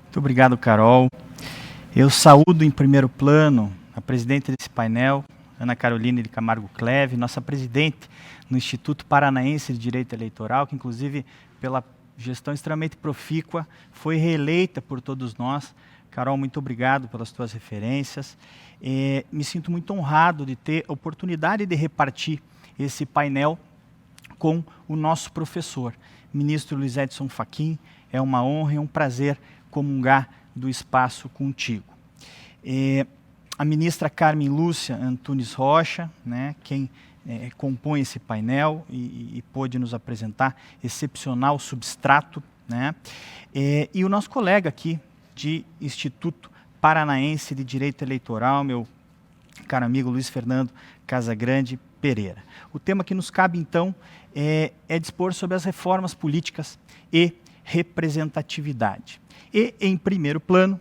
Muito obrigado, Carol. Eu saúdo em primeiro plano a presidente desse painel, Ana Carolina de Camargo Cleve, nossa presidente no Instituto Paranaense de Direito Eleitoral, que inclusive pela gestão extremamente profícua foi reeleita por todos nós. Carol, muito obrigado pelas tuas referências. Me sinto muito honrado de ter a oportunidade de repartir esse painel com o nosso professor, ministro Luiz Edson Fachin. É uma honra e um prazer comungar do espaço contigo. A ministra Carmen Lúcia Antunes Rocha, né, quem compõe esse painel e pôde nos apresentar excepcional substrato, né, e o nosso colega aqui de Instituto Paranaense de Direito Eleitoral, meu caro amigo Luiz Fernando Casagrande Pereira. O tema que nos cabe, então, é dispor sobre as reformas políticas e representatividade. E, em primeiro plano,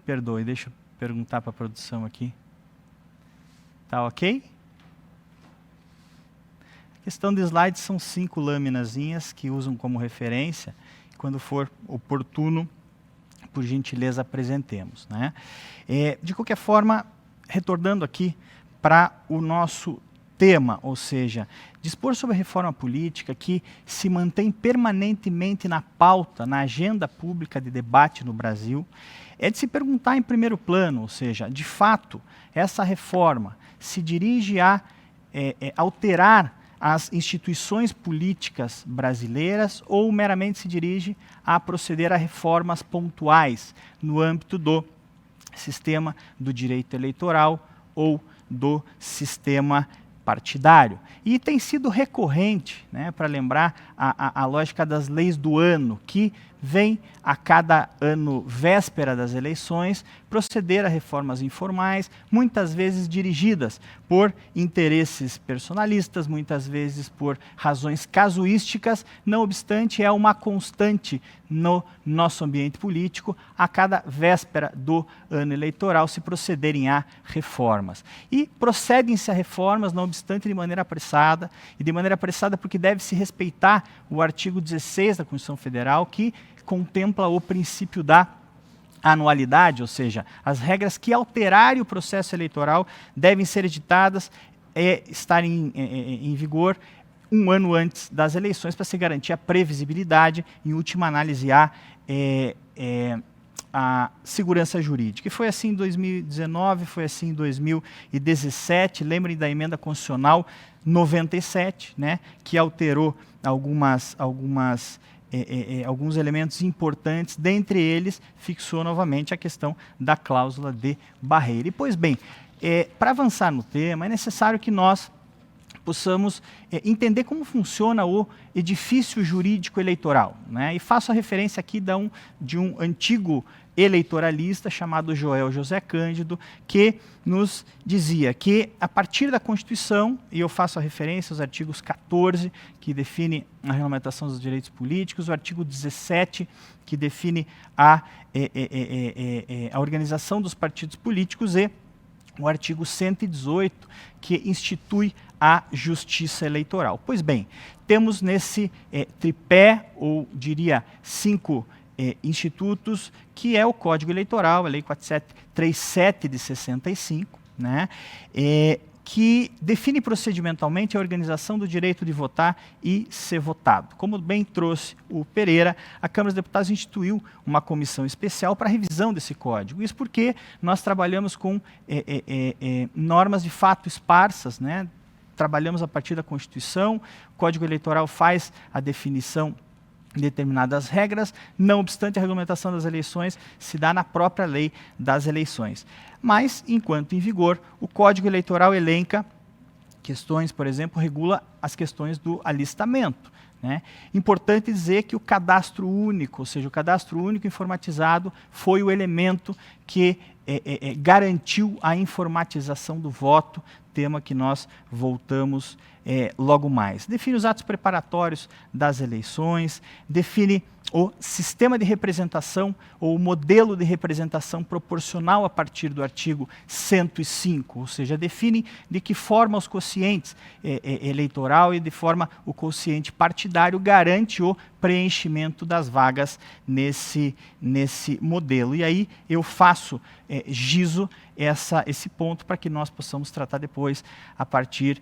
perdoe, deixa eu perguntar para a produção aqui. Tá ok? A questão de slides são 5 laminazinhas que usam como referência. Quando for oportuno, por gentileza, apresentemos, né? De qualquer forma, retornando aqui para o nosso tema, ou seja, dispor sobre a reforma política que se mantém permanentemente na pauta, na agenda pública de debate no Brasil, é de se perguntar em primeiro plano, ou seja, de fato, essa reforma se dirige a alterar as instituições políticas brasileiras ou meramente se dirige a proceder a reformas pontuais no âmbito do sistema do direito eleitoral ou do sistema partidário. E tem sido recorrente, né, para lembrar a lógica das leis do ano, que vem a cada ano, véspera das eleições, proceder a reformas informais, muitas vezes dirigidas por interesses personalistas, muitas vezes por razões casuísticas. Não obstante, é uma constante no nosso ambiente político, a cada véspera do ano eleitoral, se procederem a reformas. E procedem-se a reformas, não obstante, de maneira apressada, e de maneira apressada porque deve-se respeitar o artigo 16 da Constituição Federal, que contempla o princípio da anualidade, ou seja, as regras que alterarem o processo eleitoral devem ser editadas e estarem em vigor um ano antes das eleições para se garantir a previsibilidade e, em última análise, a segurança jurídica. E foi assim em 2019, foi assim em 2017, lembrem da emenda constitucional 97, né, que alterou alguns elementos importantes, dentre eles fixou novamente a questão da cláusula de barreira. E, pois bem, para avançar no tema, é necessário que nós possamos entender como funciona o edifício jurídico eleitoral, né? E faço a referência aqui de um antigo eleitoralista chamado Joel José Cândido, que nos dizia que a partir da Constituição, e eu faço a referência aos artigos 14, que define a regulamentação dos direitos políticos, o artigo 17, que define a organização dos partidos políticos, e o artigo 118, que institui a justiça eleitoral. Pois bem, temos nesse tripé, ou diria 5 institutos, que é o Código Eleitoral, a Lei 4737 de 65, né, que define procedimentalmente a organização do direito de votar e ser votado. Como bem trouxe o Pereira, a Câmara dos Deputados instituiu uma comissão especial para a revisão desse código. Isso porque nós trabalhamos com normas de fato esparsas, né? Trabalhamos a partir da Constituição, o Código Eleitoral faz a definição de determinadas regras, não obstante a regulamentação das eleições se dá na própria lei das eleições. Mas, enquanto em vigor, o Código Eleitoral elenca questões, por exemplo, regula as questões do alistamento, né? Importante dizer que o cadastro único, ou seja, o cadastro único informatizado foi o elemento que garantiu a informatização do voto, tema que nós voltamos logo mais. Define os atos preparatórios das eleições, define o sistema de representação ou o modelo de representação proporcional a partir do artigo 105, ou seja, define de que forma os quocientes eleitoral e de forma o quociente partidário garante o preenchimento das vagas nesse modelo. E aí eu faço gizo esse ponto para que nós possamos tratar depois a partir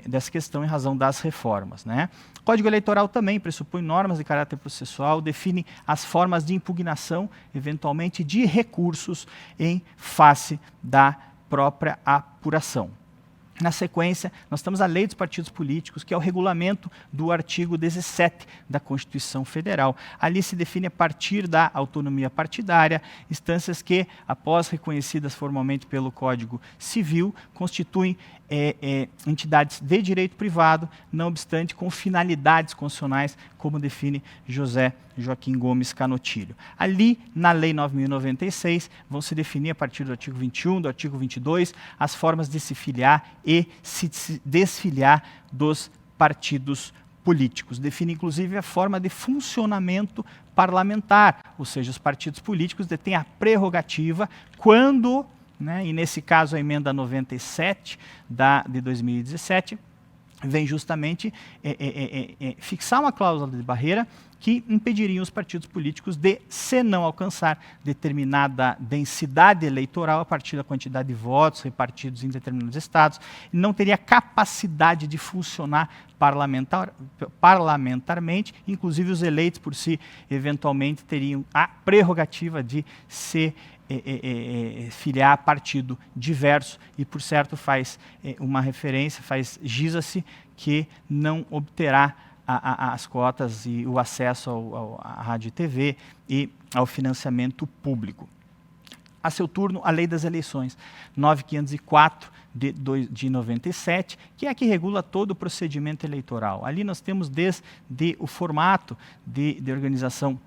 dessa questão em razão das reformas, né? O Código Eleitoral também pressupõe normas de caráter processual, define as formas de impugnação, eventualmente de recursos em face da própria apuração. Na sequência, nós temos a Lei dos Partidos Políticos, que é o regulamento do artigo 17 da Constituição Federal. Ali se define, a partir da autonomia partidária, instâncias que, após reconhecidas formalmente pelo Código Civil, constituem entidades de direito privado, não obstante com finalidades constitucionais, como define José Joaquim Gomes Canotilho. Ali, na Lei 9.096, vão se definir, a partir do artigo 21, do artigo 22, as formas de se filiar e se desfiliar dos partidos políticos. Define, inclusive, a forma de funcionamento parlamentar, ou seja, os partidos políticos detêm a prerrogativa quando, e nesse caso a emenda 97 de 2017, vem justamente fixar uma cláusula de barreira que impediria os partidos políticos de, se não alcançar determinada densidade eleitoral a partir da quantidade de votos repartidos em determinados estados, não teria capacidade de funcionar parlamentarmente, inclusive os eleitos por si, eventualmente, teriam a prerrogativa de se filiar a partido diverso e, por certo, faz uma referência, giza-se que não obterá as cotas e o acesso à rádio e TV e ao financiamento público. A seu turno, a Lei das Eleições, 9.504 de 97, que é a que regula todo o procedimento eleitoral. Ali nós temos desde o formato de organização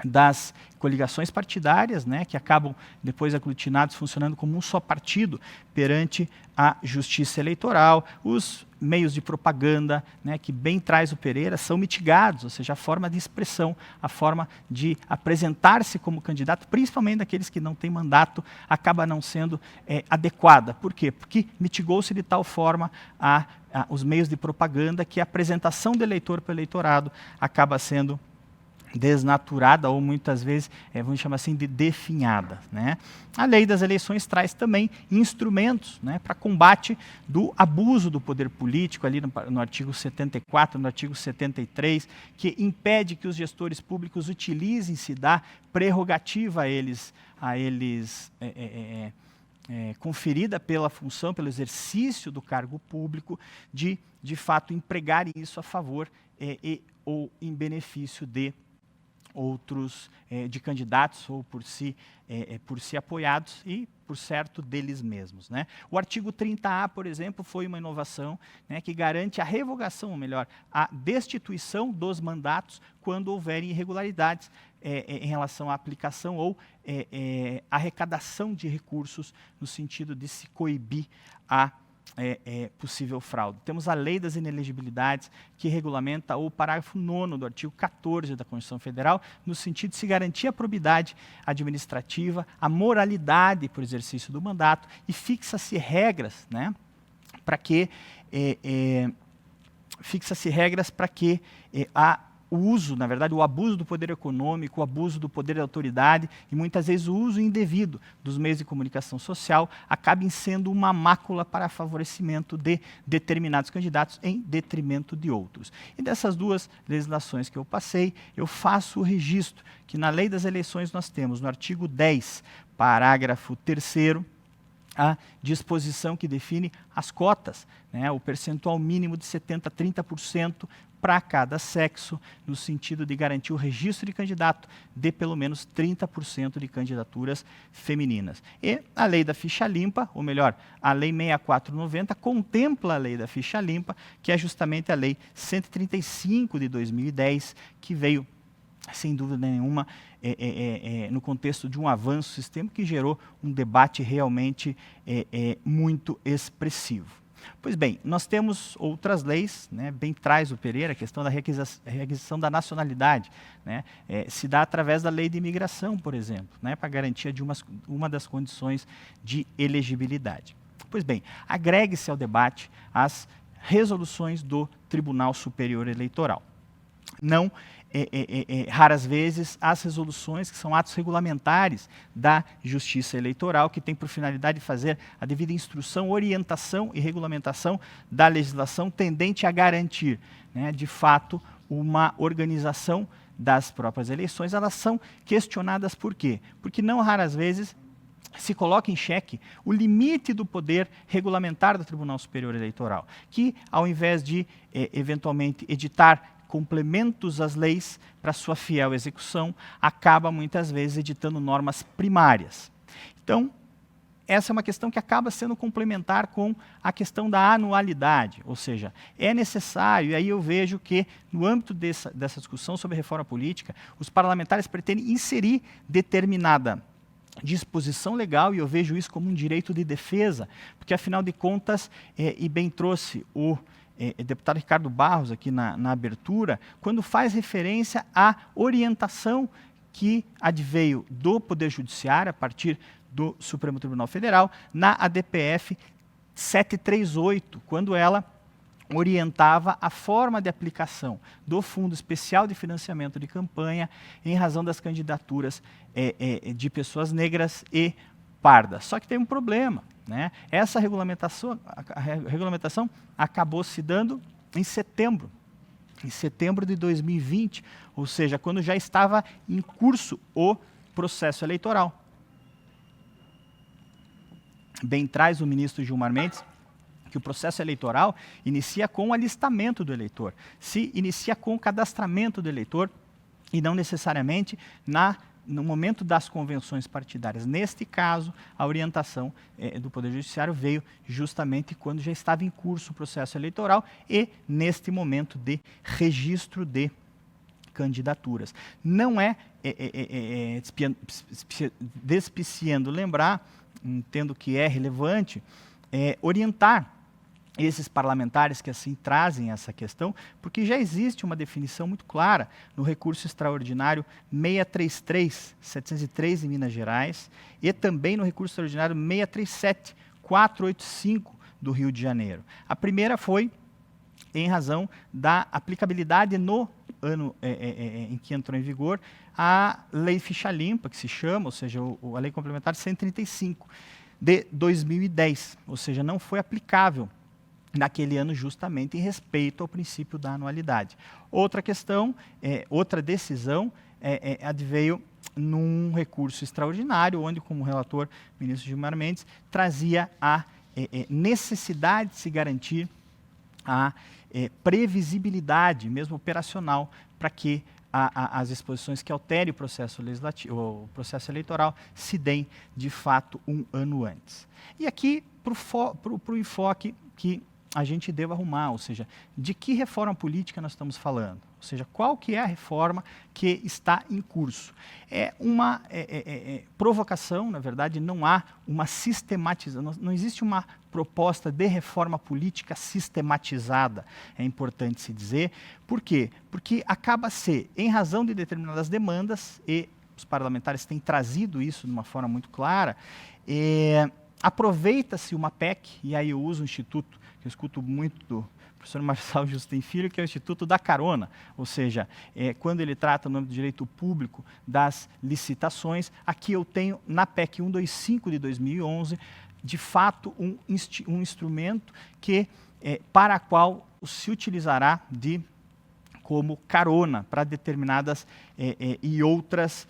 das coligações partidárias, que acabam depois aglutinados, funcionando como um só partido perante a Justiça Eleitoral. Os meios de propaganda, que bem traz o Pereira, são mitigados, ou seja, a forma de expressão, a forma de apresentar-se como candidato, principalmente daqueles que não têm mandato, acaba não sendo adequada. Por quê? Porque mitigou-se de tal forma os meios de propaganda que a apresentação do eleitor para o eleitorado acaba sendo desnaturada ou muitas vezes, vamos chamar assim, de definhada. A Lei das Eleições traz também instrumentos para combate do abuso do poder político, ali no artigo 74, no artigo 73, que impede que os gestores públicos utilizem-se da prerrogativa a eles conferida pela função, pelo exercício do cargo público, de fato, empregarem isso a favor ou em benefício de outros de candidatos ou por si apoiados e, por certo, deles mesmos. O artigo 30A, por exemplo, foi uma inovação que garante a revogação, ou melhor, a destituição dos mandatos quando houverem irregularidades em relação à aplicação ou arrecadação de recursos no sentido de se coibir a possível fraude. Temos a Lei das Inelegibilidades, que regulamenta o parágrafo 9º do artigo 14 da Constituição Federal, no sentido de se garantir a probidade administrativa, a moralidade por exercício do mandato, e fixa-se regras para que o uso, na verdade, o abuso do poder econômico, o abuso do poder da autoridade e muitas vezes o uso indevido dos meios de comunicação social acabem sendo uma mácula para favorecimento de determinados candidatos em detrimento de outros. E dessas duas legislações que eu passei, eu faço o registro que na Lei das Eleições nós temos no artigo 10, parágrafo 3º, a disposição que define as cotas, o percentual mínimo de 70% a 30% para cada sexo, no sentido de garantir o registro de candidato de pelo menos 30% de candidaturas femininas. E a Lei da Ficha Limpa, ou melhor, a Lei 6490, contempla a Lei da Ficha Limpa, que é justamente a Lei 135 de 2010, que veio, sem dúvida nenhuma, no contexto de um avanço sistêmico que gerou um debate realmente muito expressivo. Pois bem, nós temos outras leis, né, bem traz o Pereira, a questão da requisição da nacionalidade, né, se dá através da lei de imigração, por exemplo, né, para garantia de uma das condições de elegibilidade. Pois bem, agregue-se ao debate as resoluções do Tribunal Superior Eleitoral. Não, raras vezes, as resoluções que são atos regulamentares da Justiça Eleitoral, que tem por finalidade fazer a devida instrução, orientação e regulamentação da legislação tendente a garantir, né, de fato, uma organização das próprias eleições. Elas são questionadas por quê? Porque não raras vezes se coloca em xeque o limite do poder regulamentar do Tribunal Superior Eleitoral, que, ao invés de, eventualmente, editar complementos às leis para sua fiel execução, acaba muitas vezes editando normas primárias. Então, essa é uma questão que acaba sendo complementar com a questão da anualidade, ou seja, é necessário, e aí eu vejo que no âmbito dessa discussão sobre reforma política, os parlamentares pretendem inserir determinada disposição legal, e eu vejo isso como um direito de defesa, porque afinal de contas, e bem trouxe o deputado Ricardo Barros aqui na abertura, quando faz referência à orientação que adveio do Poder Judiciário, a partir do Supremo Tribunal Federal, na ADPF 738, quando ela orientava a forma de aplicação do Fundo Especial de Financiamento de Campanha em razão das candidaturas de pessoas negras e pardas. Só que tem um problema, né? Essa regulamentação acabou se dando em setembro de 2020, ou seja, quando já estava em curso o processo eleitoral. Bem traz o ministro Gilmar Mendes que o processo eleitoral inicia com o alistamento do eleitor, se inicia com o cadastramento do eleitor e não necessariamente no momento das convenções partidárias. Neste caso, a orientação do Poder Judiciário veio justamente quando já estava em curso o processo eleitoral e neste momento de registro de candidaturas. Não é despiciando lembrar, entendo que é relevante, orientar esses parlamentares que assim trazem essa questão, porque já existe uma definição muito clara no recurso extraordinário 633/703 em Minas Gerais e também no recurso extraordinário 637/485 do Rio de Janeiro. A primeira foi em razão da aplicabilidade no ano em que entrou em vigor a Lei Ficha Limpa, que se chama, ou seja, a Lei Complementar 135 de 2010, ou seja, não foi aplicável naquele ano justamente em respeito ao princípio da anualidade. Outra questão, outra decisão, adveio num recurso extraordinário, onde, como relator, o ministro Gilmar Mendes trazia a necessidade de se garantir a previsibilidade, mesmo operacional, para que as disposições que alterem o processo legislativo, o processo eleitoral, se deem, de fato, um ano antes. E aqui, para o enfoque que a gente deva arrumar, ou seja, de que reforma política nós estamos falando? Ou seja, qual que é a reforma que está em curso? É uma provocação, na verdade, não há uma sistematização, não existe uma proposta de reforma política sistematizada, é importante se dizer. Por quê? Porque acaba ser, em razão de determinadas demandas, e os parlamentares têm trazido isso de uma forma muito clara, aproveita-se uma PEC, e aí eu uso o instituto, que eu escuto muito do professor Marçal Justin Filho, que é o Instituto da Carona, ou seja, quando ele trata no âmbito do direito público das licitações, aqui eu tenho na PEC 125 de 2011, de fato um instrumento que, para a qual se utilizará como carona para determinadas e outras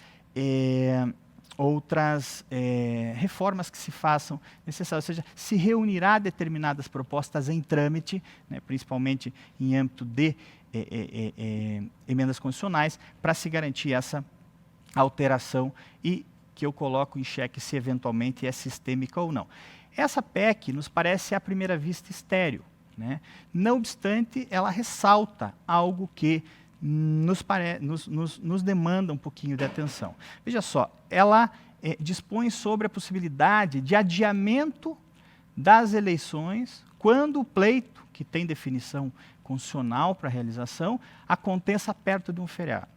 reformas que se façam necessárias, ou seja, se reunirá determinadas propostas em trâmite, né, principalmente em âmbito de emendas constitucionais, para se garantir essa alteração e que eu coloco em xeque se eventualmente é sistêmica ou não. Essa PEC nos parece à primeira vista estéril, né? Não obstante, ela ressalta algo que nos demanda um pouquinho de atenção. Veja só, ela dispõe sobre a possibilidade de adiamento das eleições quando o pleito, que tem definição constitucional para realização, aconteça perto de um feriado.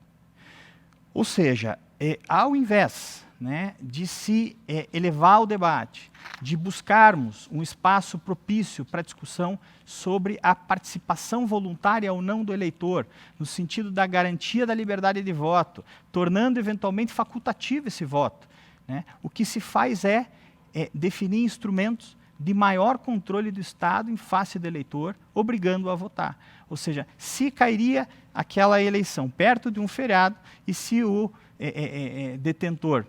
Ou seja, ao invés, né, de se elevar o debate, de buscarmos um espaço propício para discussão sobre a participação voluntária ou não do eleitor, no sentido da garantia da liberdade de voto, tornando eventualmente facultativo esse voto, né, o que se faz é definir instrumentos de maior controle do Estado em face do eleitor, obrigando-o a votar. Ou seja, se cairia aquela eleição perto de um feriado e se o detentor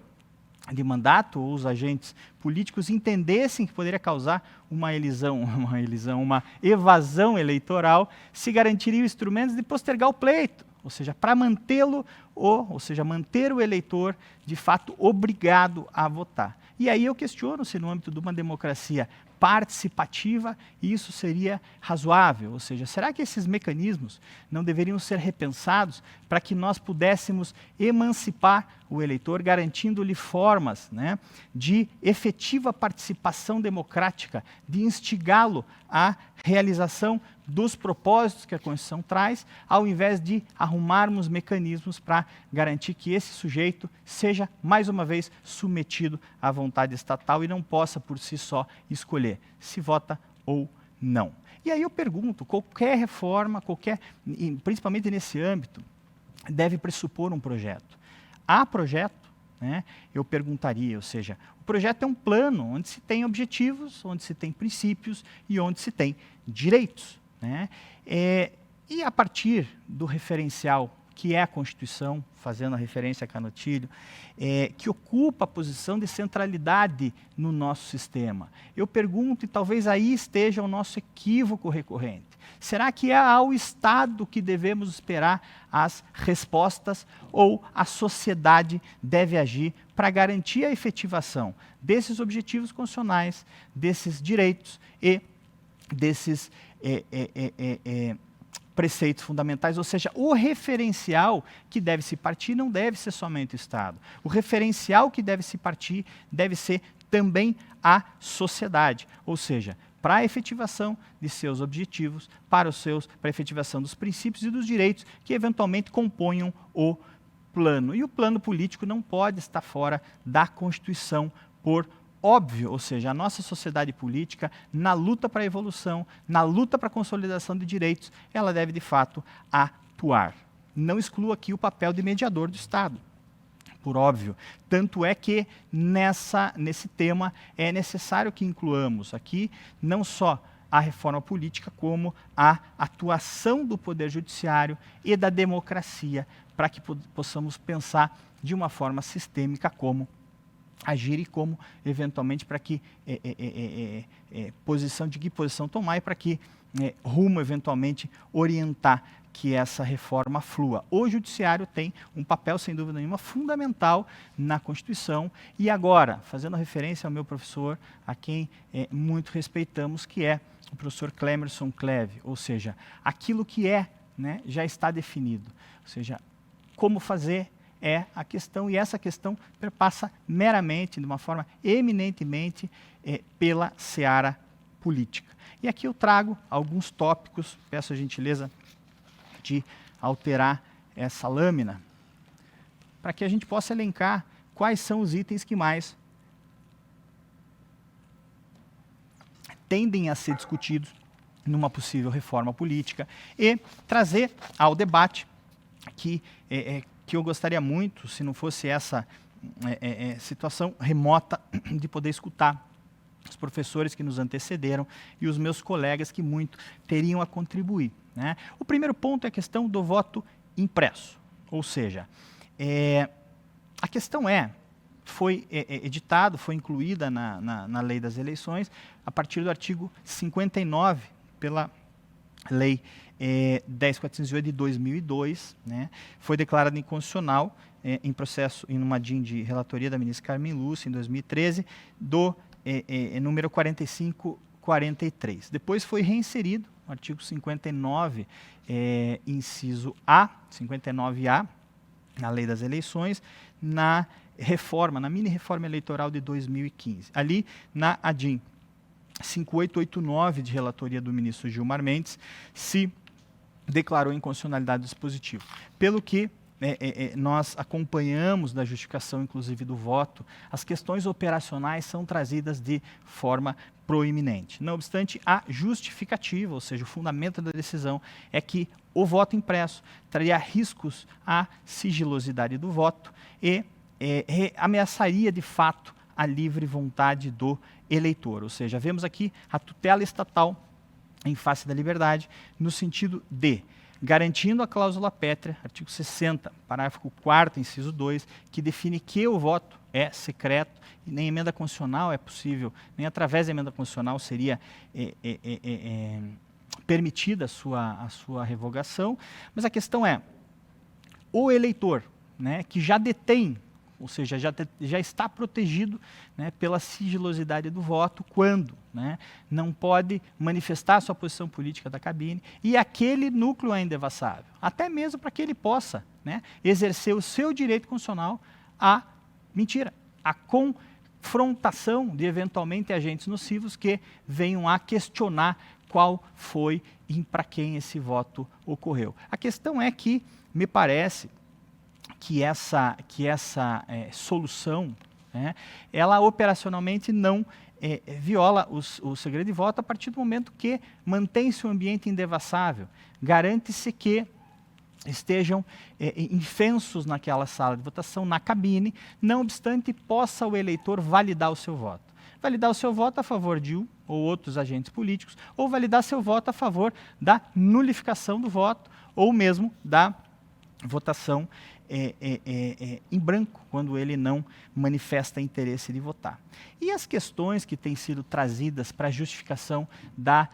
de mandato ou os agentes políticos entendessem que poderia causar uma evasão eleitoral, se garantiriam instrumentos de postergar o pleito, ou seja, para mantê-lo, manter o eleitor de fato obrigado a votar. E aí eu questiono se no âmbito de uma democracia participativa isso seria razoável, ou seja, será que esses mecanismos não deveriam ser repensados para que nós pudéssemos emancipar o eleitor, garantindo-lhe formas, né, de efetiva participação democrática, de instigá-lo à realização dos propósitos que a Constituição traz, ao invés de arrumarmos mecanismos para garantir que esse sujeito seja, mais uma vez, submetido à vontade estatal e não possa, por si só, escolher se vota ou não. E aí eu pergunto, qualquer reforma, principalmente nesse âmbito, deve pressupor um projeto. Há projeto? Né, eu perguntaria, ou seja, o projeto é um plano onde se tem objetivos, onde se tem princípios e onde se tem direitos. Né? E a partir do referencial que é a Constituição, fazendo a referência a Canutilho, que ocupa a posição de centralidade no nosso sistema. Eu pergunto, e talvez aí esteja o nosso equívoco recorrente, será que é ao Estado que devemos esperar as respostas ou a sociedade deve agir para garantir a efetivação desses objetivos constitucionais, desses direitos e desses preceitos fundamentais, ou seja, o referencial que deve se partir não deve ser somente o Estado. O referencial que deve se partir deve ser também a sociedade, ou seja, para a efetivação de seus objetivos, para a efetivação dos princípios e dos direitos que eventualmente componham o plano. E o plano político não pode estar fora da Constituição por óbvio, ou seja, a nossa sociedade política, na luta para a evolução, na luta para a consolidação de direitos, ela deve, de fato, atuar. Não excluo aqui o papel de mediador do Estado, por óbvio. Tanto é que, nesse tema, é necessário que incluamos aqui não só a reforma política, como a atuação do Poder Judiciário e da democracia, para que possamos pensar de uma forma sistêmica como agir e como, eventualmente, para que de que posição tomar e para que rumo, eventualmente, orientar que essa reforma flua. O Judiciário tem um papel, sem dúvida nenhuma, fundamental na Constituição e agora, fazendo referência ao meu professor, a quem muito respeitamos, que é o professor Clemerson Cleve, ou seja, aquilo que né, já está definido, ou seja, como fazer é a questão, e essa questão perpassa meramente, de uma forma eminentemente, pela seara política. E aqui eu trago alguns tópicos, peço a gentileza de alterar essa lâmina, para que a gente possa elencar quais são os itens que mais tendem a ser discutidos numa possível reforma política e trazer ao debate que eu gostaria muito, se não fosse essa situação remota, de poder escutar os professores que nos antecederam e os meus colegas que muito teriam a contribuir. Né? O primeiro ponto é a questão do voto impresso, ou seja, a questão foi incluída na lei das eleições a partir do artigo 59, pela lei 10.408 de 2002, né, foi declarada inconstitucional em processo, em uma DIN de relatoria da ministra Carmen Lúcia, em 2013, do número 4543. Depois foi reinserido o artigo 59, inciso A, 59A, na lei das eleições, na mini-reforma eleitoral de 2015. Ali, na ADIM 5889 de relatoria do ministro Gilmar Mendes, se declarou inconstitucionalidade do dispositivo. Pelo que nós acompanhamos da justificação, inclusive do voto, as questões operacionais são trazidas de forma proeminente. Não obstante, a justificativa, ou seja, o fundamento da decisão, é que o voto impresso traria riscos à sigilosidade do voto e ameaçaria, de fato, a livre vontade do eleitor. Ou seja, vemos aqui a tutela estatal em face da liberdade, no sentido de garantindo a cláusula pétrea, artigo 60, parágrafo 4º, inciso 2, que define que o voto é secreto e nem emenda constitucional é possível, nem através da emenda constitucional seria permitida a sua revogação. Mas a questão é, o eleitor, né, que já detém, ou seja, já está protegido, né, pela sigilosidade do voto, quando, né, não pode manifestar sua posição política da cabine, e aquele núcleo é indevassável, até mesmo para que ele possa, né, exercer o seu direito constitucional à mentira, à confrontação de eventualmente agentes nocivos que venham a questionar qual foi e para quem esse voto ocorreu. A questão é que, me parece, que essa solução, né, ela operacionalmente não viola o segredo de voto a partir do momento que mantém-se o ambiente indevassável, garante-se que estejam infensos naquela sala de votação, na cabine, não obstante possa o eleitor validar o seu voto. Validar o seu voto a favor de um ou outros agentes políticos, ou validar seu voto a favor da nulificação do voto, ou mesmo da votação em branco, quando ele não manifesta interesse de votar. E as questões que têm sido trazidas para a justificação da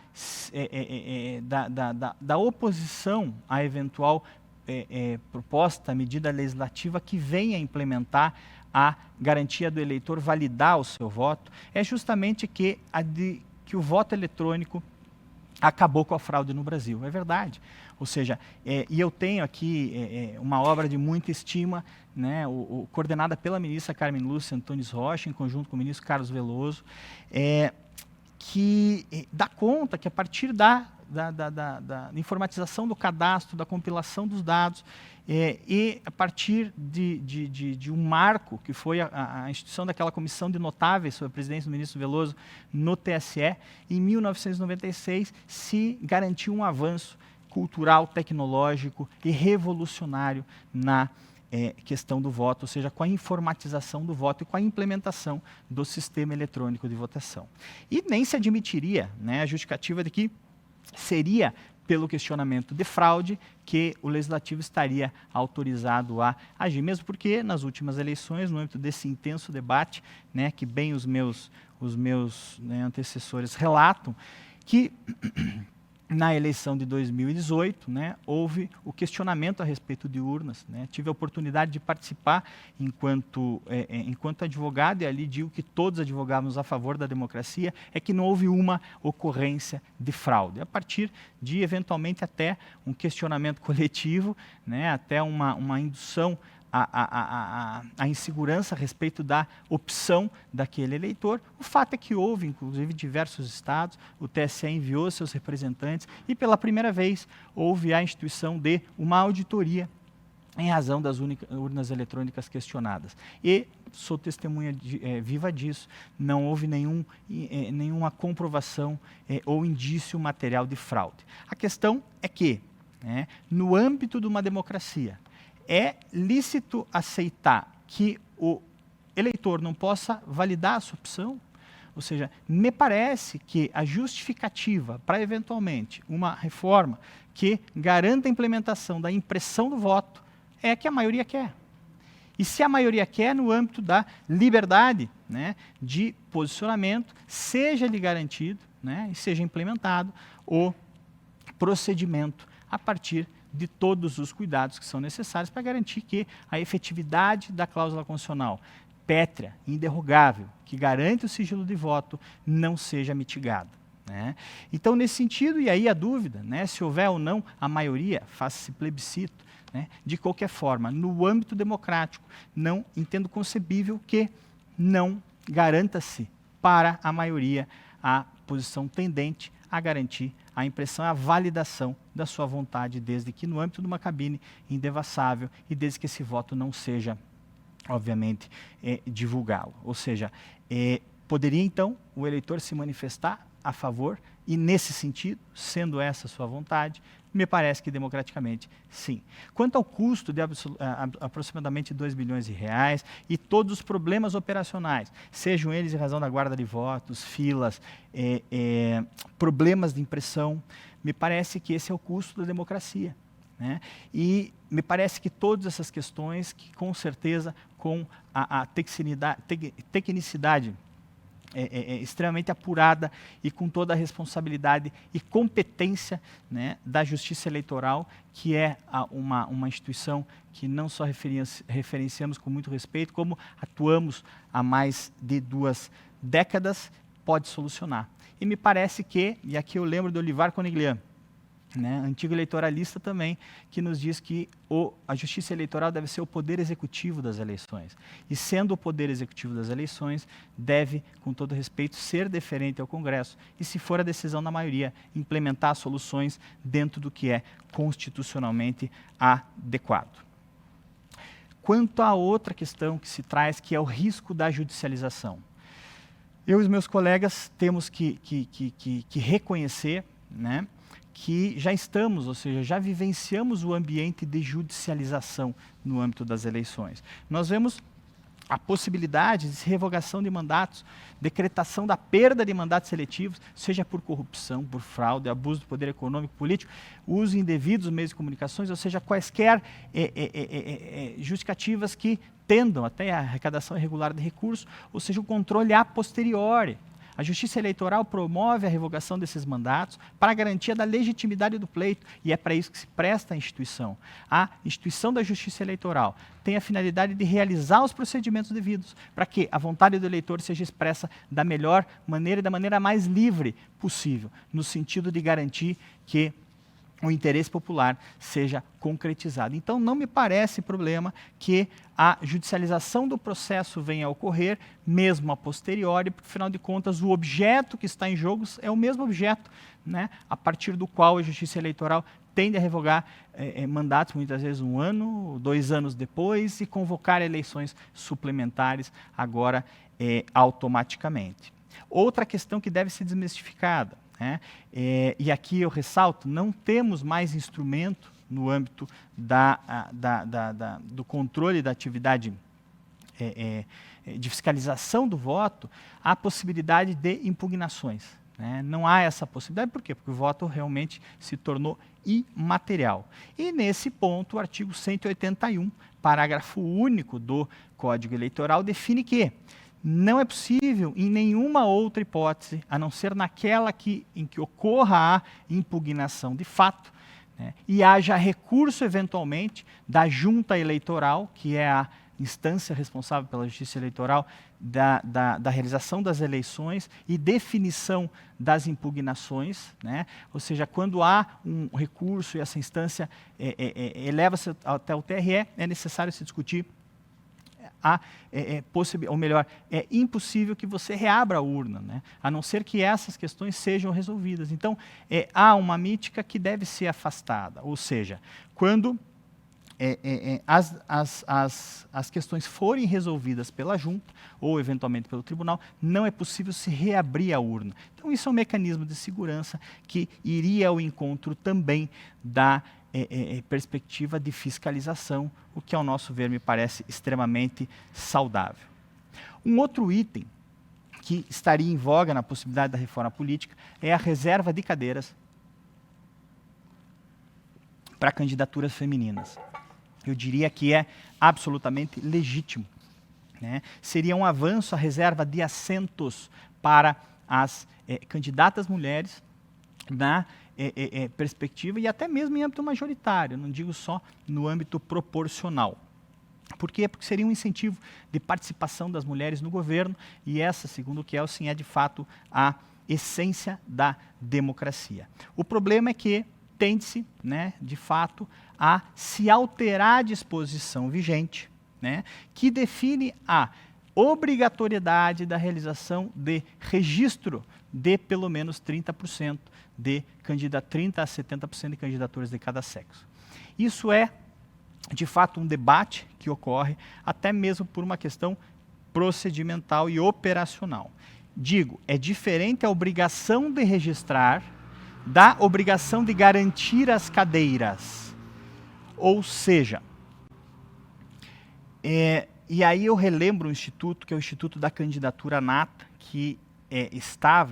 oposição à eventual proposta, medida legislativa que venha implementar a garantia do eleitor validar o seu voto, é justamente que o voto eletrônico acabou com a fraude no Brasil. É verdade. Ou seja, e eu tenho aqui uma obra de muita estima, né, coordenada pela ministra Carmen Lúcia Antunes Rocha, em conjunto com o ministro Carlos Veloso, que dá conta que a partir da informatização do cadastro, da compilação dos dados, e a partir de um marco, que foi a instituição daquela comissão de notáveis sob a presidência do ministro Veloso no TSE, em 1996 se garantiu um avanço cultural, tecnológico e revolucionário na questão do voto, ou seja, com a informatização do voto e com a implementação do sistema eletrônico de votação. E nem se admitiria, né, a justificativa de que seria pelo questionamento de fraude que o legislativo estaria autorizado a agir, mesmo porque nas últimas eleições, no âmbito desse intenso debate, né, que bem os meus né, antecessores relatam, que na eleição de 2018, né, houve o questionamento a respeito de urnas, né. Tive a oportunidade de participar enquanto advogado, e ali digo que todos advogávamos a favor da democracia, é que não houve uma ocorrência de fraude. A partir de, eventualmente, até um questionamento coletivo, né, até uma indução a insegurança a respeito da opção daquele eleitor. O fato é que houve, inclusive, diversos estados, o TSE enviou seus representantes e, pela primeira vez, houve a instituição de uma auditoria em razão das urnas eletrônicas questionadas. E sou testemunha viva disso, não houve nenhuma comprovação ou indício material de fraude. A questão é que, né, no âmbito de uma democracia, é lícito aceitar que o eleitor não possa validar a sua opção? Ou seja, me parece que a justificativa para, eventualmente, uma reforma que garanta a implementação da impressão do voto é que a maioria quer. E se a maioria quer, no âmbito da liberdade, né, de posicionamento, seja-lhe garantido, né, e seja implementado o procedimento a partir de todos os cuidados que são necessários para garantir que a efetividade da cláusula constitucional pétrea, inderrogável, que garante o sigilo de voto, não seja mitigada, né? Então, nesse sentido, e aí a dúvida, né, se houver ou não a maioria, faça-se plebiscito, né, de qualquer forma, no âmbito democrático, não entendo concebível que não garanta-se para a maioria a posição tendente a garantir a impressão, a validação da sua vontade, desde que no âmbito de uma cabine indevassável e desde que esse voto não seja, obviamente, divulgá-lo. Ou seja, poderia então o eleitor se manifestar a favor e nesse sentido, sendo essa a sua vontade, me parece que democraticamente sim. Quanto ao custo de aproximadamente 2 bilhões de reais e todos os problemas operacionais, sejam eles em razão da guarda de votos, filas, problemas de impressão, me parece que esse é o custo da democracia, né? E me parece que todas essas questões, que com certeza com a tecnicidade extremamente apurada e com toda a responsabilidade e competência, né, da Justiça Eleitoral, que é uma instituição que não só referenciamos com muito respeito, como atuamos há mais de 2 décadas, pode solucionar. E me parece que, e aqui eu lembro do Olivar Coniglian, né, antigo eleitoralista também, que nos diz que a Justiça Eleitoral deve ser o poder executivo das eleições. E sendo o poder executivo das eleições, deve, com todo respeito, ser deferente ao Congresso e, se for a decisão da maioria, implementar soluções dentro do que é constitucionalmente adequado. Quanto à outra questão que se traz, que é o risco da judicialização. Eu e os meus colegas temos que reconhecer, né, que já estamos, ou seja, já vivenciamos o ambiente de judicialização no âmbito das eleições. Nós vemos a possibilidade de revogação de mandatos, decretação da perda de mandatos seletivos, seja por corrupção, por fraude, abuso do poder econômico, político, uso indevido dos meios de comunicações, ou seja, quaisquer justificativas que tendam até a arrecadação irregular de recursos, ou seja, o controle a posteriori. A Justiça Eleitoral promove a revogação desses mandatos para a garantia da legitimidade do pleito, e é para isso que se presta a instituição. A instituição da Justiça Eleitoral tem a finalidade de realizar os procedimentos devidos, para que a vontade do eleitor seja expressa da melhor maneira e da maneira mais livre possível, no sentido de garantir que o interesse popular seja concretizado. Então, não me parece problema que a judicialização do processo venha a ocorrer, mesmo a posteriori, porque, afinal de contas, o objeto que está em jogo é o mesmo objeto, né, a partir do qual a Justiça Eleitoral tende a revogar mandatos, muitas vezes 1 ano, 2 anos depois, e convocar eleições suplementares agora automaticamente. Outra questão que deve ser desmistificada, né? E aqui eu ressalto, não temos mais instrumento no âmbito do controle da atividade de fiscalização do voto, a possibilidade de impugnações, né? Não há essa possibilidade, por quê? Porque o voto realmente se tornou imaterial. E nesse ponto, o artigo 181, parágrafo único do Código Eleitoral, define que não é possível, em nenhuma outra hipótese, a não ser naquela em que ocorra a impugnação de fato, né, e haja recurso, eventualmente, da junta eleitoral, que é a instância responsável pela Justiça Eleitoral da realização das eleições e definição das impugnações, né, ou seja, quando há um recurso e essa instância eleva-se até o TRE, é necessário se discutir ou melhor, é impossível que você reabra a urna, né? A não ser que essas questões sejam resolvidas. Então, há uma mítica que deve ser afastada, ou seja, quando as questões forem resolvidas pela junta ou eventualmente pelo tribunal, não é possível se reabrir a urna. Então, isso é um mecanismo de segurança que iria ao encontro também da perspectiva de fiscalização, o que, ao nosso ver, me parece extremamente saudável. Um outro item que estaria em voga na possibilidade da reforma política é a reserva de cadeiras para candidaturas femininas. Eu diria que é absolutamente legítimo, né? Seria um avanço a reserva de assentos para as candidatas mulheres na perspectiva e até mesmo em âmbito majoritário, não digo só no âmbito proporcional. Por quê? Porque seria um incentivo de participação das mulheres no governo, e essa, segundo o Kelsen, é de fato a essência da democracia. O problema é que tende-se, né, de fato, a se alterar a disposição vigente, né, que define a obrigatoriedade da realização de registro de pelo menos 30% de 30% a 70% de candidaturas de cada sexo. Isso é, de fato, um debate que ocorre até mesmo por uma questão procedimental e operacional. Digo, é diferente a obrigação de registrar da obrigação de garantir as cadeiras. Ou seja, e aí eu relembro um instituto, que é o Instituto da Candidatura Nata, que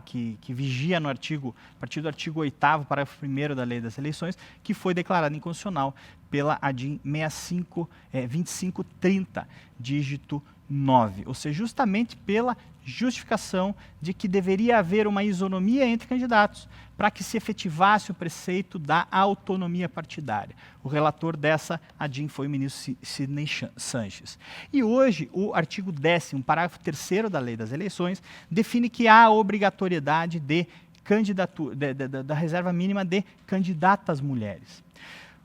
que vigia no artigo, a partir do artigo 8º, parágrafo 1º da Lei das Eleições, que foi declarado inconstitucional pela ADIM 2530, dígito 9, ou seja, justamente pela justificação de que deveria haver uma isonomia entre candidatos para que se efetivasse o preceito da autonomia partidária. O relator dessa ADIM foi o ministro Sidney Sanches. E hoje, o artigo 10º, parágrafo 3º da Lei das Eleições, define que há obrigatoriedade de candidatura, da reserva mínima de candidatas mulheres.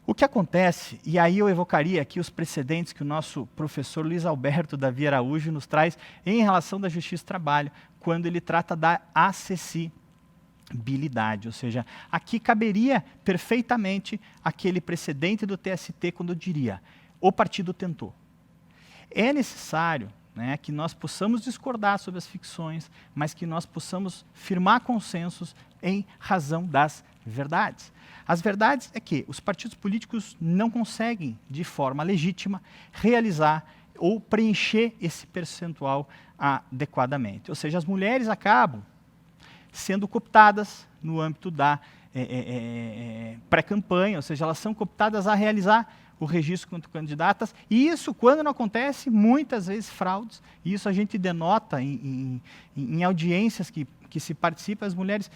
O que acontece, e aí eu evocaria aqui os precedentes que o nosso professor Luiz Alberto Davi Araújo nos traz em relação da Justiça do Trabalho, quando ele trata da acessibilidade, ou seja, aqui caberia perfeitamente aquele precedente do TST quando diria, o partido tentou. É necessário, né, que nós possamos discordar sobre as ficções, mas que nós possamos firmar consensos em razão das verdades. As verdades é que os partidos políticos não conseguem, de forma legítima, realizar ou preencher esse percentual adequadamente. Ou seja, as mulheres acabam sendo cooptadas no âmbito da pré-campanha, ou seja, elas são cooptadas a realizar o registro quanto candidatas, e isso, quando não acontece, muitas vezes fraudes, e isso a gente denota em audiências que se participa, as mulheres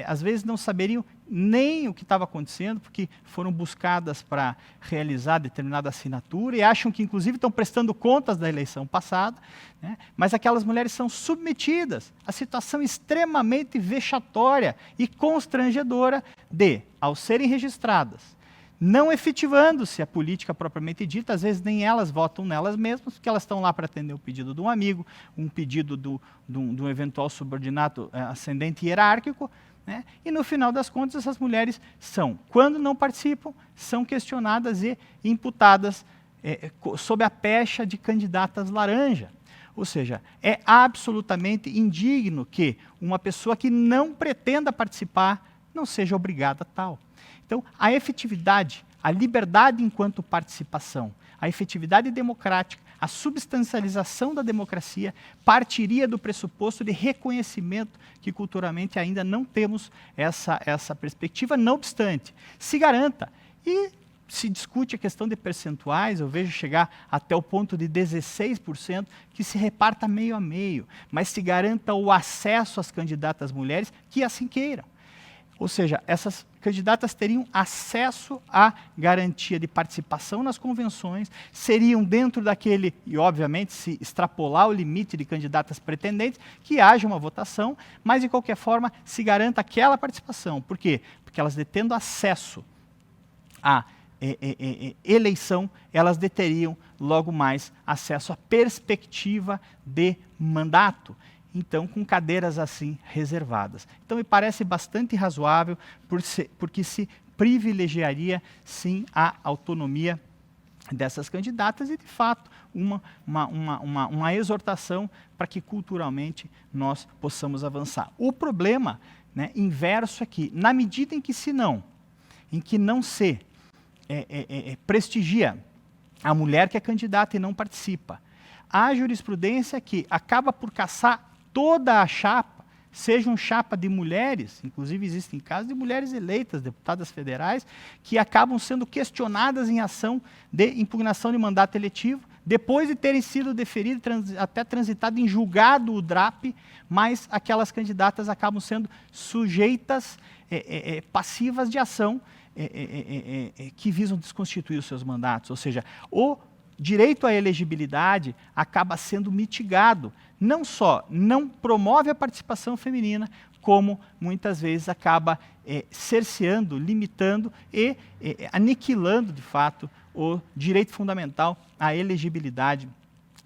às vezes não saberiam nem o que estava acontecendo, porque foram buscadas para realizar determinada assinatura e acham que inclusive estão prestando contas da eleição passada, né? Mas aquelas mulheres são submetidas a situação extremamente vexatória e constrangedora de, ao serem registradas, não efetivando-se a política propriamente dita, às vezes nem elas votam nelas mesmas, porque elas estão lá para atender o pedido de um amigo, um pedido de um eventual subordinado ascendente hierárquico, né? E no final das contas essas mulheres são, quando não participam, são questionadas e imputadas sob a pecha de candidatas laranja. Ou seja, é absolutamente indigno que uma pessoa que não pretenda participar não seja obrigada a tal. Então, a efetividade, a liberdade enquanto participação, a efetividade democrática, a substancialização da democracia partiria do pressuposto de reconhecimento que culturalmente ainda não temos essa perspectiva, não obstante, se garanta e se discute a questão de percentuais, eu vejo chegar até o ponto de 16%, que se reparta meio a meio, mas se garanta o acesso às candidatas mulheres que assim queiram. Ou seja, essas candidatas teriam acesso à garantia de participação nas convenções, seriam dentro daquele, e obviamente se extrapolar o limite de candidatas pretendentes, que haja uma votação, mas de qualquer forma se garanta aquela participação. Por quê? Porque elas detendo acesso à eleição, elas teriam logo mais acesso à perspectiva de mandato. Então, com cadeiras assim reservadas. Então, me parece bastante razoável, porque se privilegiaria, sim, a autonomia dessas candidatas e, de fato, uma exortação para que, culturalmente, nós possamos avançar. O problema, né, inverso é que, na medida em que não se prestigia a mulher que é candidata e não participa, há jurisprudência que acaba por caçar toda a chapa, seja chapa de mulheres, inclusive existem casos de mulheres eleitas, deputadas federais, que acabam sendo questionadas em ação de impugnação de mandato eletivo, depois de terem sido deferido, até transitado em julgado o DRAP, mas aquelas candidatas acabam sendo sujeitas, passivas de ação, que visam desconstituir os seus mandatos, ou seja, o direito à elegibilidade acaba sendo mitigado, não só não promove a participação feminina, como muitas vezes acaba cerceando, limitando e aniquilando, de fato, o direito fundamental à elegibilidade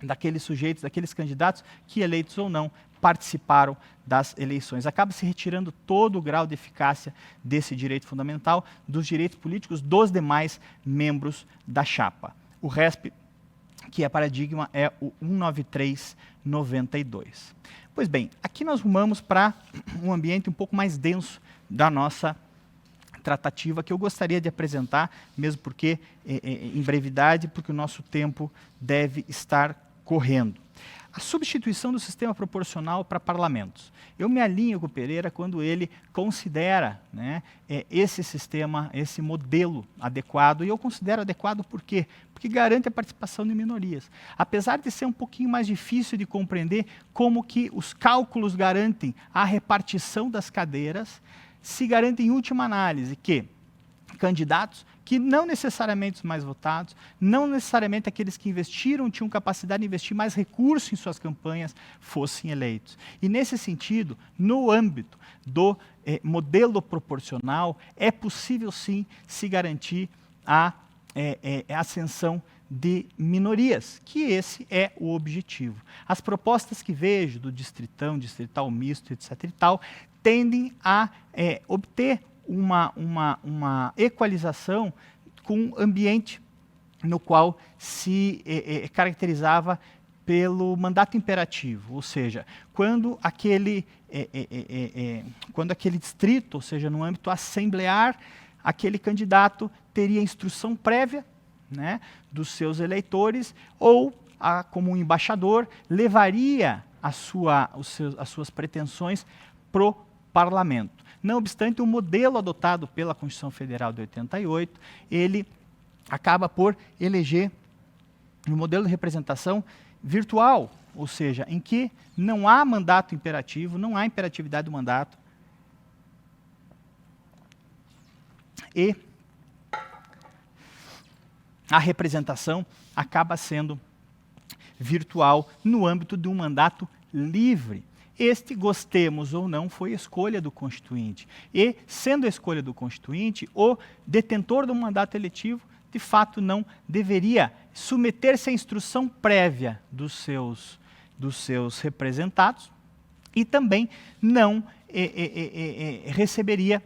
daqueles sujeitos, daqueles candidatos que, eleitos ou não, participaram das eleições. Acaba se retirando todo o grau de eficácia desse direito fundamental, dos direitos políticos dos demais membros da chapa. O RESP, que é paradigma, é o 193/92. Pois bem, aqui nós rumamos para um ambiente um pouco mais denso da nossa tratativa, que eu gostaria de apresentar, mesmo porque, em brevidade, porque o nosso tempo deve estar correndo. A substituição do sistema proporcional para parlamentos. Eu me alinho com o Pereira quando ele considera, né, esse sistema, esse modelo adequado, e eu considero adequado por quê? Porque garante a participação de minorias. Apesar de ser um pouquinho mais difícil de compreender como que os cálculos garantem a repartição das cadeiras, se garante em última análise que candidatos que não necessariamente os mais votados, não necessariamente aqueles que investiram, tinham capacidade de investir mais recursos em suas campanhas, fossem eleitos. E nesse sentido, no âmbito do modelo proporcional, é possível sim se garantir a ascensão de minorias, que esse é o objetivo. As propostas que vejo do distritão, distrital misto, etc. e tal, tendem a obter uma equalização com um ambiente no qual se caracterizava pelo mandato imperativo, ou seja, quando aquele distrito, ou seja, no âmbito assemblear, aquele candidato teria instrução prévia, né, dos seus eleitores, ou, como um embaixador, levaria as suas pretensões para o parlamento. Não obstante, o modelo adotado pela Constituição Federal de 88, ele acaba por eleger um modelo de representação virtual, ou seja, em que não há mandato imperativo, não há imperatividade do mandato, e a representação acaba sendo virtual no âmbito de um mandato livre. Este, gostemos ou não, foi escolha do Constituinte. E, sendo a escolha do Constituinte, o detentor do mandato eletivo, de fato, não deveria submeter-se à instrução prévia dos seus representados e também não receberia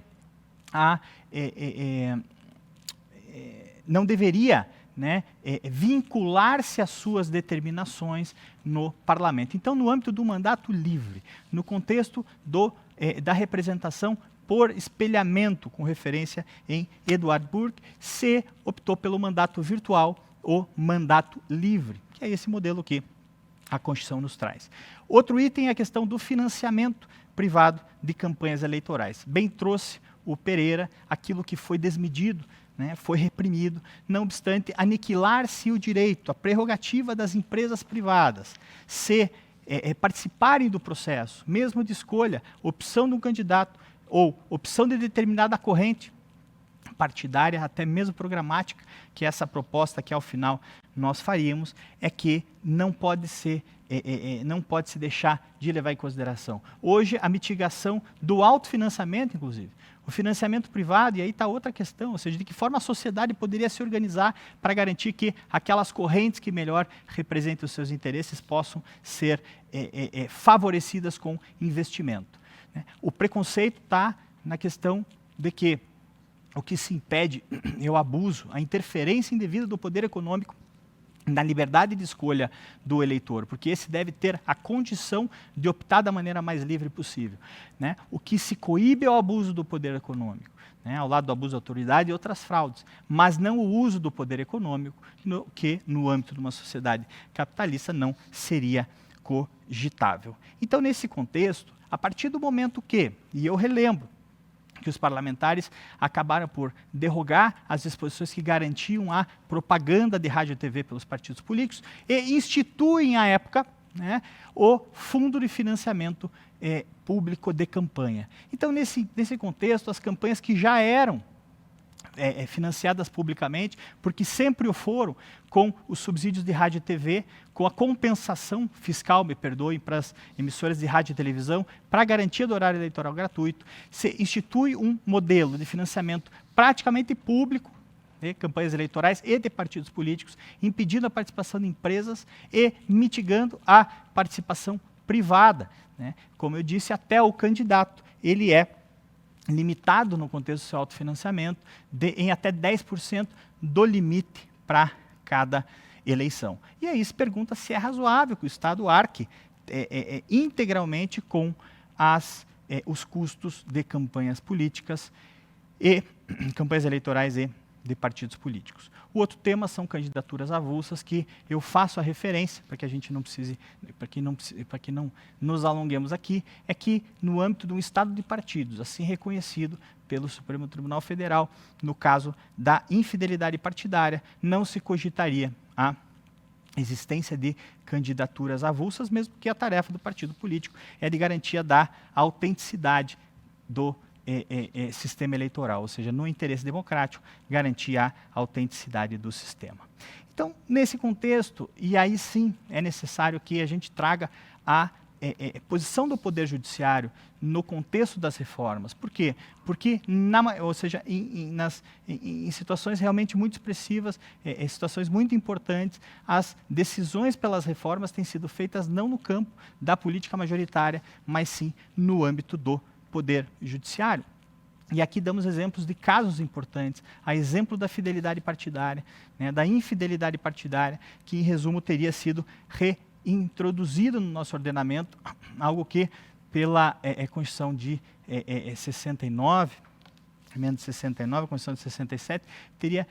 não deveria, né, vincular-se às suas determinações no parlamento. Então, no âmbito do mandato livre, no contexto da representação por espelhamento, com referência em Edward Burke, se optou pelo mandato virtual ou mandato livre, que é esse modelo que a Constituição nos traz. Outro item é a questão do financiamento privado de campanhas eleitorais. Bem trouxe o Pereira aquilo que foi desmedido, né, foi reprimido, não obstante aniquilar-se o direito, a prerrogativa das empresas privadas, participarem do processo, mesmo de escolha, opção de um candidato ou opção de determinada corrente partidária, até mesmo programática, que é essa proposta que ao final nós faríamos, é que não pode se deixar de levar em consideração. Hoje, a mitigação do autofinanciamento, inclusive, o financiamento privado, e aí está outra questão, ou seja, de que forma a sociedade poderia se organizar para garantir que aquelas correntes que melhor representem os seus interesses possam ser favorecidas com investimento. Né? O preconceito está na questão de que o que se impede é o abuso, a interferência indevida do poder econômico na liberdade de escolha do eleitor, porque esse deve ter a condição de optar da maneira mais livre possível. Né? O que se coíbe é o abuso do poder econômico, né? Ao lado do abuso de autoridade e outras fraudes, mas não o uso do poder econômico, que no âmbito de uma sociedade capitalista não seria cogitável. Então, nesse contexto, a partir do momento que, e eu relembro, que os parlamentares acabaram por derrogar as disposições que garantiam a propaganda de rádio e TV pelos partidos políticos e instituem, à época, né, o Fundo de Financiamento Público de Campanha. Então, nesse contexto, as campanhas que já eram financiadas publicamente, porque sempre o foram, com os subsídios de rádio e TV, com a compensação fiscal, me perdoem, para as emissoras de rádio e televisão, para a garantia do horário eleitoral gratuito, se institui um modelo de financiamento praticamente público, de campanhas eleitorais e de partidos políticos, impedindo a participação de empresas e mitigando a participação privada, né? Como eu disse, até o candidato, ele é limitado no contexto do seu autofinanciamento em até 10% do limite para cada eleição. E aí se pergunta se é razoável que o Estado arque integralmente com os custos de campanhas políticas e campanhas eleitorais e de partidos políticos. O outro tema são candidaturas avulsas, que eu faço a referência, para que a gente não precise, para que não nos alonguemos aqui, é que no âmbito de um estado de partidos, assim reconhecido pelo Supremo Tribunal Federal, no caso da infidelidade partidária, não se cogitaria a existência de candidaturas avulsas, mesmo que a tarefa do partido político é de garantia da autenticidade do sistema eleitoral, ou seja, no interesse democrático, garantir a autenticidade do sistema. Então, nesse contexto, e aí sim é necessário que a gente traga a posição do Poder Judiciário no contexto das reformas. Por quê? Porque, ou seja, em situações realmente muito expressivas, situações muito importantes, as decisões pelas reformas têm sido feitas não no campo da política majoritária, mas sim no âmbito do Poder Judiciário. E aqui damos exemplos de casos importantes, a exemplo da fidelidade partidária, né, da infidelidade partidária, que em resumo teria sido reintroduzido no nosso ordenamento, algo que pela Constituição de 69, emenda de 69, a Constituição de 67, teria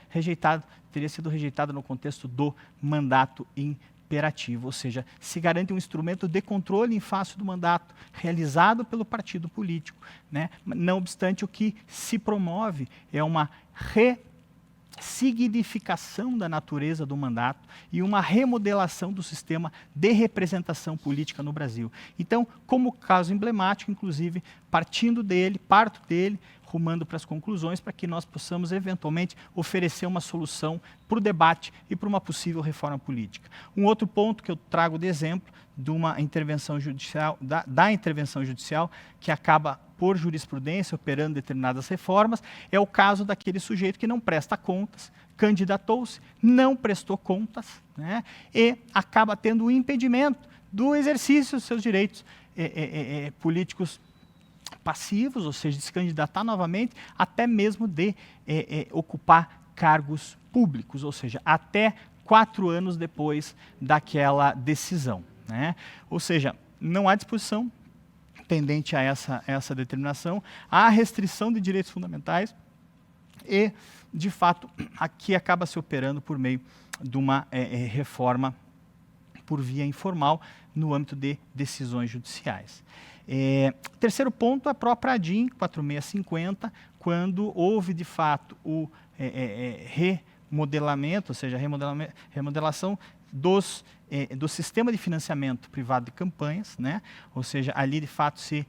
sido rejeitado no contexto do mandato imperativo, ou seja, se garante um instrumento de controle em face do mandato realizado pelo partido político, né? Não obstante, o que se promove é uma ressignificação da natureza do mandato e uma remodelação do sistema de representação política no Brasil. Então, como caso emblemático, inclusive, parto dele, rumando para as conclusões, para que nós possamos, eventualmente, oferecer uma solução para o debate e para uma possível reforma política. Um outro ponto que eu trago de exemplo de uma intervenção judicial, da intervenção judicial, que acaba, por jurisprudência, operando determinadas reformas, é o caso daquele sujeito que não presta contas, candidatou-se, não prestou contas, né, e acaba tendo o impedimento do exercício dos seus direitos políticos passivos, ou seja, de se candidatar novamente, até mesmo de ocupar cargos públicos, ou seja, até 4 anos depois daquela decisão, né? Ou seja, não há disposição tendente a essa determinação, há restrição de direitos fundamentais e, de fato, aqui acaba se operando por meio de uma reforma por via informal no âmbito de decisões judiciais. Terceiro ponto, a própria ADIM 4650, quando houve de fato o remodelamento, ou seja, remodelação do sistema de financiamento privado de campanhas, né? Ou seja, ali de fato se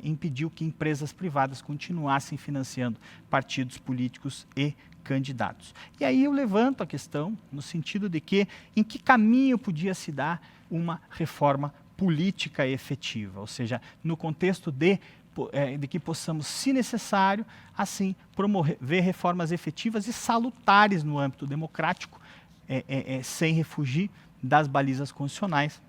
impediu que empresas privadas continuassem financiando partidos políticos e candidatos. E aí eu levanto a questão no sentido de que em que caminho podia se dar uma reforma política efetiva, ou seja, no contexto de que possamos, se necessário, assim, promover reformas efetivas e salutares no âmbito democrático, sem refugir das balizas constitucionais,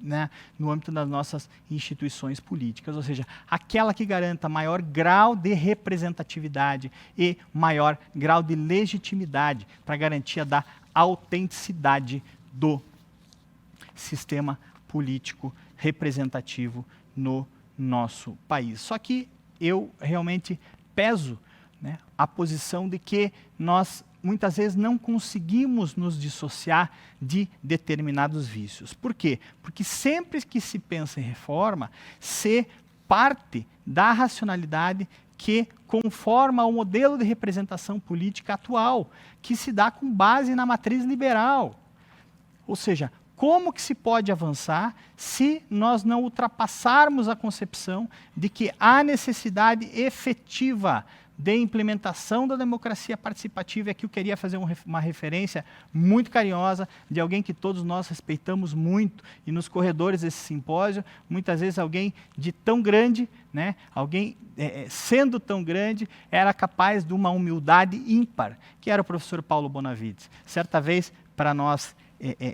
né, no âmbito das nossas instituições políticas, ou seja, aquela que garanta maior grau de representatividade e maior grau de legitimidade para garantia da autenticidade do sistema político representativo no nosso país. Só que eu realmente peso, né, a posição de que nós muitas vezes não conseguimos nos dissociar de determinados vícios. Por quê? Porque sempre que se pensa em reforma, se parte da racionalidade que conforma ao modelo de representação política atual, que se dá com base na matriz liberal. Ou seja, como que se pode avançar se nós não ultrapassarmos a concepção de que há necessidade efetiva de implementação da democracia participativa. E aqui eu queria fazer uma referência muito carinhosa de alguém que todos nós respeitamos muito, e nos corredores desse simpósio, muitas vezes alguém de tão grande, né, alguém sendo tão grande, era capaz de uma humildade ímpar, que era o professor Paulo Bonavides. Certa vez, para nós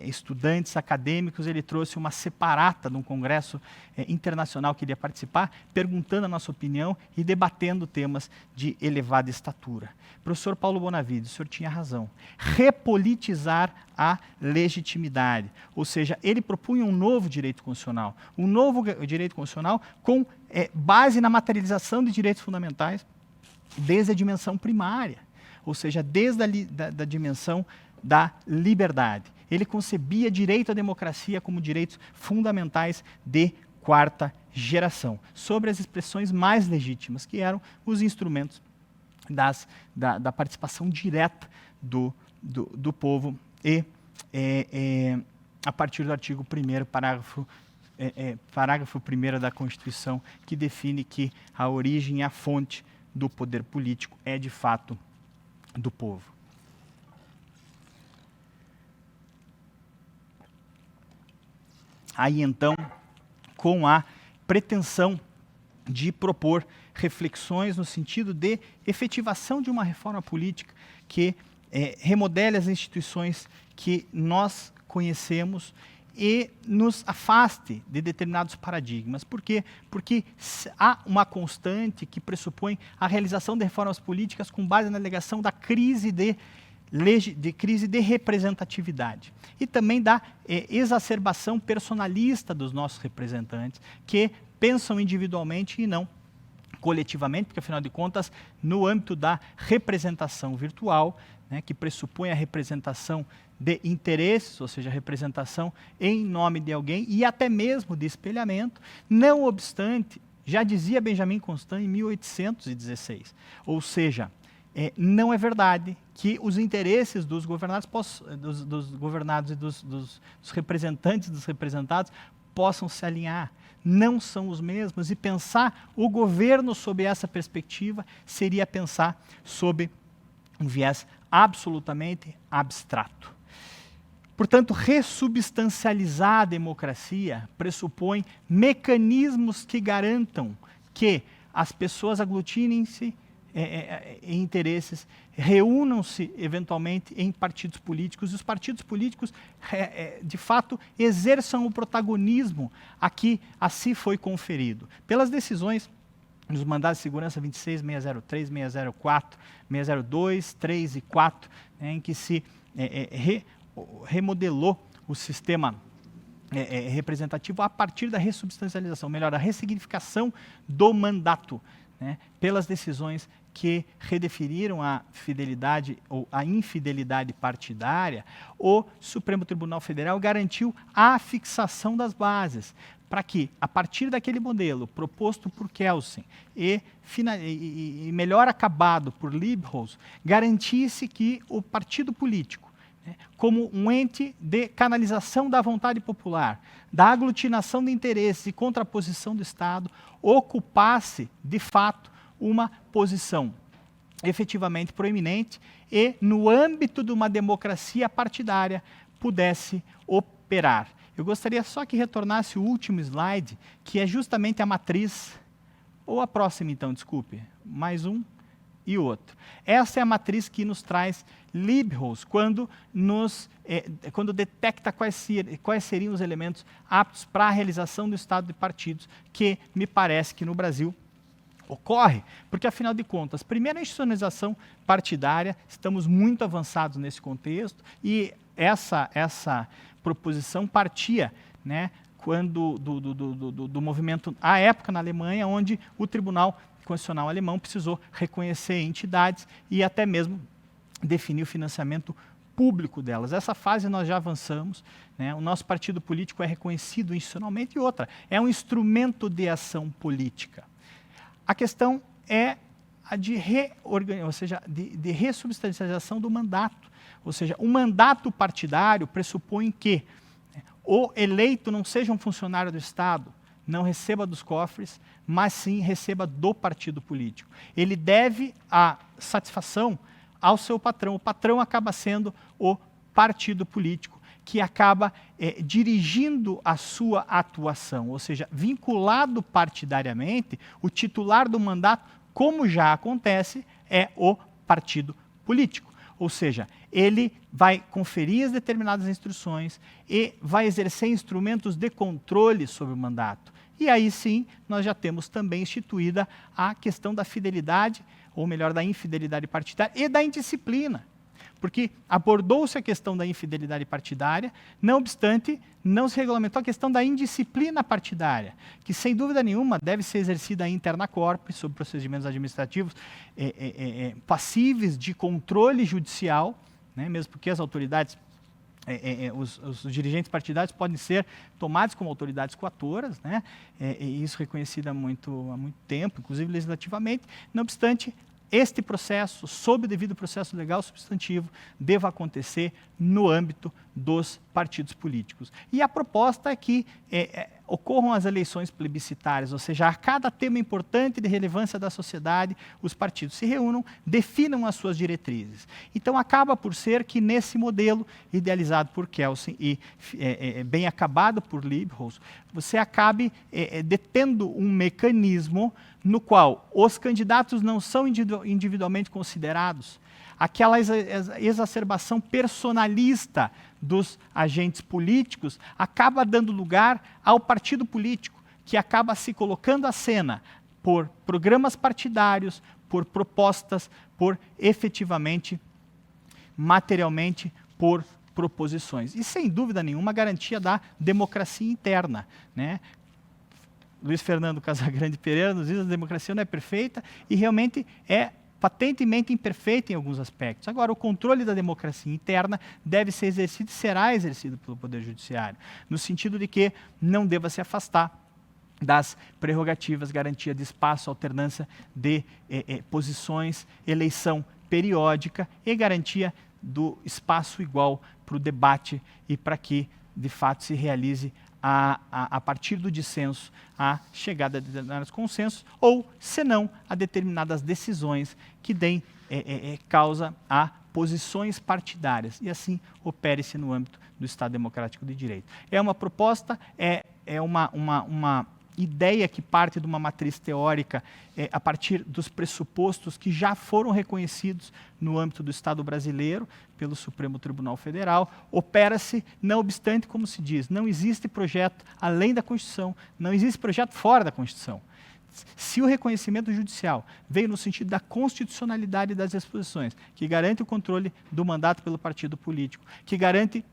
estudantes acadêmicos, ele trouxe uma separata de um congresso internacional que ele ia participar, perguntando a nossa opinião e debatendo temas de elevada estatura. Professor Paulo Bonavides, o senhor tinha razão. Repolitizar a legitimidade, ou seja, ele propunha um novo direito constitucional com base na materialização de direitos fundamentais desde a dimensão primária, ou seja, desde a dimensão da liberdade. Ele concebia direito à democracia como direitos fundamentais de quarta geração, sobre as expressões mais legítimas, que eram os instrumentos da participação direta do povo, e a partir do artigo 1º, parágrafo 1º da Constituição, que define que a origem e a fonte do poder político é, de fato, do povo. Aí, então, com a pretensão de propor reflexões no sentido de efetivação de uma reforma política que remodele as instituições que nós conhecemos e nos afaste de determinados paradigmas. Por quê? Porque há uma constante que pressupõe a realização de reformas políticas com base na negação da crise de representatividade e também da exacerbação personalista dos nossos representantes, que pensam individualmente e não coletivamente, porque, afinal de contas, no âmbito da representação virtual, né, que pressupõe a representação de interesses, ou seja, a representação em nome de alguém e até mesmo de espelhamento, não obstante, já dizia Benjamin Constant em 1816, ou seja, não é verdade que os interesses dos governados, dos governados e dos representantes dos representados possam se alinhar. Não são os mesmos, e pensar o governo sob essa perspectiva seria pensar sob um viés absolutamente abstrato. Portanto, ressubstancializar a democracia pressupõe mecanismos que garantam que as pessoas aglutinem-se em interesses, reúnam-se eventualmente em partidos políticos, e os partidos políticos, de fato, exerçam o protagonismo a que assim foi conferido. Pelas decisões nos mandados de segurança 26, 603, 604, 602, 3 e 4, em que se remodelou o sistema representativo a partir da ressubstancialização, melhor, a ressignificação do mandato, né, pelas decisões que redefiniram a fidelidade ou a infidelidade partidária. O Supremo Tribunal Federal garantiu a fixação das bases para que, a partir daquele modelo proposto por Kelsen e melhor acabado por Liebholz, garantisse que o partido político, como um ente de canalização da vontade popular, da aglutinação de interesses e contraposição do Estado, ocupasse, de fato, uma posição efetivamente proeminente e, no âmbito de uma democracia partidária, pudesse operar. Eu gostaria só que retornasse o último slide, que é justamente a matriz, ou a próxima então, desculpe, mais um e outro. Essa é a matriz que nos traz Liebholz, quando detecta quais seriam os elementos aptos para a realização do Estado de partidos, que me parece que no Brasil ocorre, porque, afinal de contas, primeiro a institucionalização partidária, estamos muito avançados nesse contexto, e essa proposição partia, né, do movimento, à época na Alemanha, onde o Tribunal Constitucional alemão precisou reconhecer entidades e até mesmo definir o financiamento público delas. Essa fase nós já avançamos, né? O nosso partido político é reconhecido institucionalmente, e outra, é um instrumento de ação política. A questão é a de ressubstancialização do mandato. Ou seja, o mandato partidário pressupõe que o eleito não seja um funcionário do Estado, não receba dos cofres, mas sim receba do partido político. Ele deve a satisfação ao seu patrão. O patrão acaba sendo o partido político, que acaba dirigindo a sua atuação, ou seja, vinculado partidariamente, o titular do mandato, como já acontece, é o partido político. Ou seja, ele vai conferir as determinadas instruções e vai exercer instrumentos de controle sobre o mandato. E aí sim, nós já temos também instituída a questão da fidelidade, ou melhor, da infidelidade partidária e da indisciplina. Porque abordou-se a questão da infidelidade partidária, não obstante, não se regulamentou a questão da indisciplina partidária, que sem dúvida nenhuma deve ser exercida interna corpore, sob procedimentos administrativos passíveis de controle judicial, né, mesmo porque as autoridades, os dirigentes partidários podem ser tomados como autoridades coatoras, né, e isso reconhecido há muito tempo, inclusive legislativamente, não obstante, este processo, sob o devido processo legal substantivo, deva acontecer no âmbito dos partidos políticos. E a proposta é que ocorram as eleições plebiscitárias, ou seja, a cada tema importante de relevância da sociedade, os partidos se reúnam, definam as suas diretrizes. Então, acaba por ser que nesse modelo, idealizado por Kelsen e bem acabado por Liebholz, você acabe detendo um mecanismo no qual os candidatos não são individualmente considerados, aquela exacerbação personalista dos agentes políticos acaba dando lugar ao partido político, que acaba se colocando à cena por programas partidários, por propostas, por efetivamente, materialmente, por proposições. E sem dúvida nenhuma, garantia da democracia interna, né? Luiz Fernando Casagrande Pereira nos diz que a democracia não é perfeita e realmente é patentemente imperfeita em alguns aspectos. Agora, o controle da democracia interna deve ser exercido e será exercido pelo Poder Judiciário, no sentido de que não deva se afastar das prerrogativas, garantia de espaço, alternância de posições, eleição periódica e garantia do espaço igual para o debate e para que, de fato, se realize a partir do dissenso, a chegada a determinados consensos, ou, se não, a determinadas decisões que deem causa a posições partidárias, e assim opere-se no âmbito do Estado Democrático de Direito. É uma proposta, é uma ideia que parte de uma matriz teórica a partir dos pressupostos que já foram reconhecidos no âmbito do Estado brasileiro pelo Supremo Tribunal Federal. Opera-se, não obstante, como se diz, não existe projeto além da Constituição, não existe projeto fora da Constituição. Se o reconhecimento judicial veio no sentido da constitucionalidade das disposições, que garante o controle do mandato pelo partido político, que garante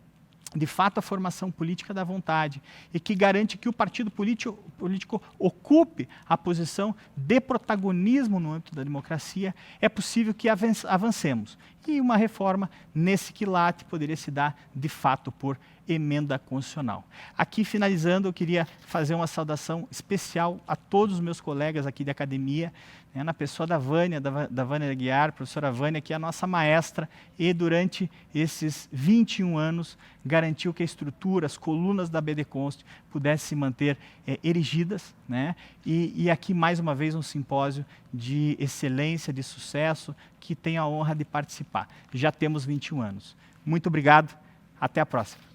de fato a formação política da vontade e que garante que o partido político ocupe a posição de protagonismo no âmbito da democracia, é possível que avancemos. E uma reforma nesse quilate poderia se dar, de fato, por emenda constitucional. Aqui, finalizando, eu queria fazer uma saudação especial a todos os meus colegas aqui da academia, né, na pessoa da Vânia Aguiar, professora Vânia, que é a nossa maestra, e durante esses 21 anos garantiu que a estrutura, as colunas da BD Const pudessem se manter erigidas, né, e aqui, mais uma vez, um simpósio de excelência, de sucesso, que tenho a honra de participar. Já temos 21 anos. Muito obrigado, até a próxima.